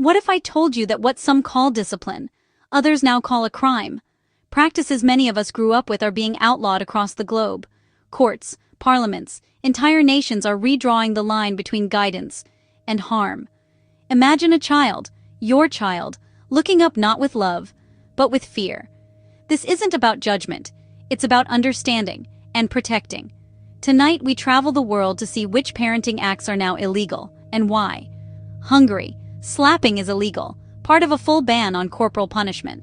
What if I told you that what some call discipline, others now call a crime? Practices many of us grew up with are being outlawed across the globe. Courts, parliaments, entire nations are redrawing the line between guidance and harm. Imagine a child, your child, looking up not with love, but with fear. This isn't about judgment, it's about understanding and protecting. Tonight we travel the world to see which parenting acts are now illegal, and why. Hungary, slapping is illegal, part of a full ban on corporal punishment.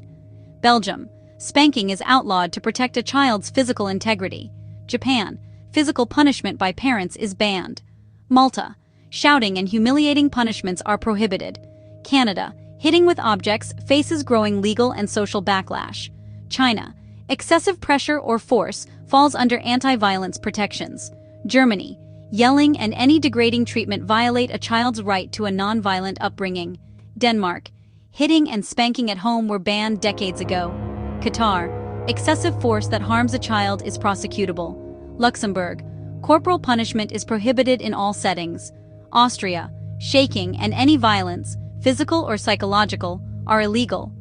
Belgium, spanking is outlawed to protect a child's physical integrity. Japan, physical punishment by parents is banned. Malta, shouting and humiliating punishments are prohibited. Canada, hitting with objects faces growing legal and social backlash. China, excessive pressure or force falls under anti-violence protections. Germany, yelling and any degrading treatment violate a child's right to a non-violent upbringing. Denmark, hitting and spanking at home were banned decades ago. Qatar, excessive force that harms a child is prosecutable. Luxembourg, corporal punishment is prohibited in all settings. Austria, shaking and any violence, physical or psychological, are illegal.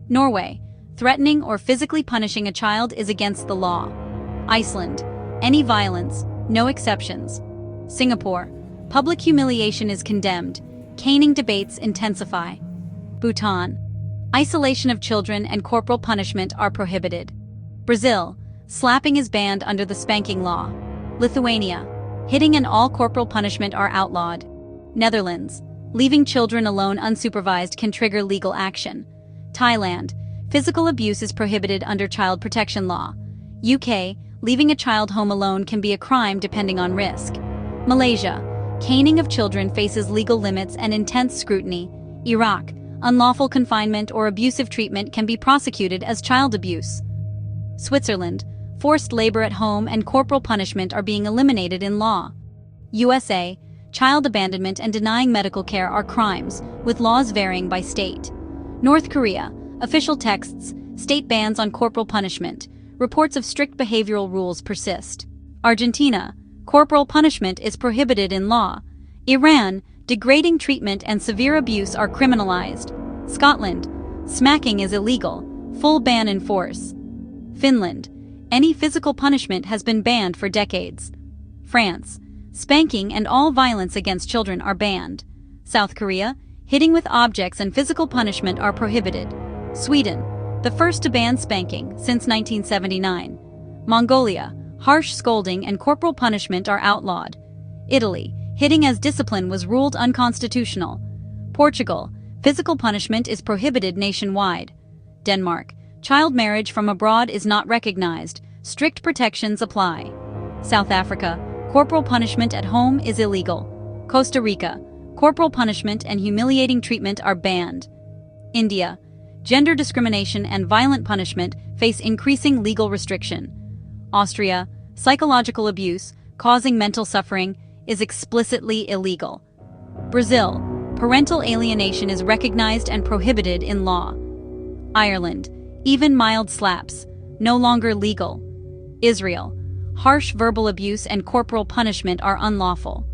Norway, threatening or physically punishing a child is against the law. Iceland, any violence, no exceptions. Singapore, public humiliation is condemned. Caning debates intensify. Bhutan, isolation of children and corporal punishment are prohibited. Brazil, slapping is banned under the spanking law. Lithuania, hitting and all corporal punishment are outlawed. Netherlands, leaving children alone unsupervised can trigger legal action. Thailand, physical abuse is prohibited under child protection law. UK, leaving a child home alone can be a crime depending on risk. Malaysia, caning of children faces legal limits and intense scrutiny. Iraq, unlawful confinement or abusive treatment can be prosecuted as child abuse. Switzerland, forced labor at home and corporal punishment are being eliminated in law. USA, child abandonment and denying medical care are crimes, with laws varying by state. North Korea, official texts, state bans on corporal punishment. Reports of strict behavioral rules persist. Argentina, corporal punishment is prohibited in law. Iran, degrading treatment and severe abuse are criminalized. Scotland, smacking is illegal, full ban in force. Finland, any physical punishment has been banned for decades. France, spanking and all violence against children are banned. South Korea, hitting with objects and physical punishment are prohibited. Sweden, the first to ban spanking since 1979. Mongolia, harsh scolding and corporal punishment are outlawed. Italy, hitting as discipline was ruled unconstitutional. Portugal, physical punishment is prohibited nationwide. Denmark, child marriage from abroad is not recognized. Strict protections apply. South Africa, corporal punishment at home is illegal. Costa Rica, corporal punishment and humiliating treatment are banned. India, gender discrimination and violent punishment face increasing legal restriction. Austria, psychological abuse, causing mental suffering, is explicitly illegal. Brazil, parental alienation is recognized and prohibited in law. Ireland, even mild slaps, no longer legal. Israel, harsh verbal abuse and corporal punishment are unlawful.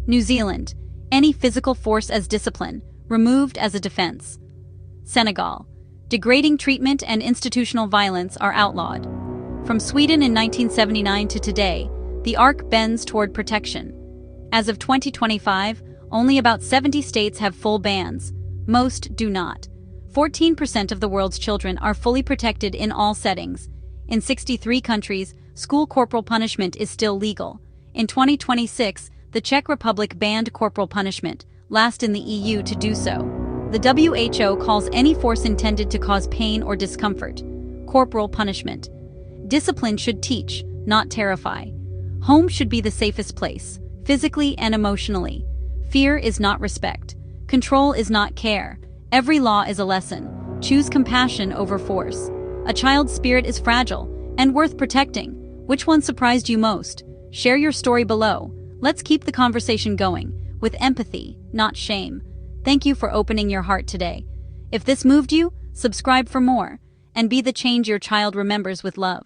New Zealand, any physical force as discipline, removed as a defense. Senegal, degrading treatment and institutional violence are outlawed. From Sweden in 1979 to today, the arc bends toward protection. As of 2025, only about 70 states have full bans. Most do not. 14% of the world's children are fully protected in all settings. In 63 countries, school corporal punishment is still legal. In 2026, the Czech Republic banned corporal punishment, last in the EU to do so. The WHO calls any force intended to cause pain or discomfort corporal punishment. Discipline should teach, not terrify. Home should be the safest place, physically and emotionally. Fear is not respect. Control is not care. Every law is a lesson. Choose compassion over force. A child's spirit is fragile and worth protecting. Which one surprised you most? Share your story below. Let's keep the conversation going, with empathy, not shame. Thank you for opening your heart today. If this moved you, subscribe for more, and be the change your child remembers with love.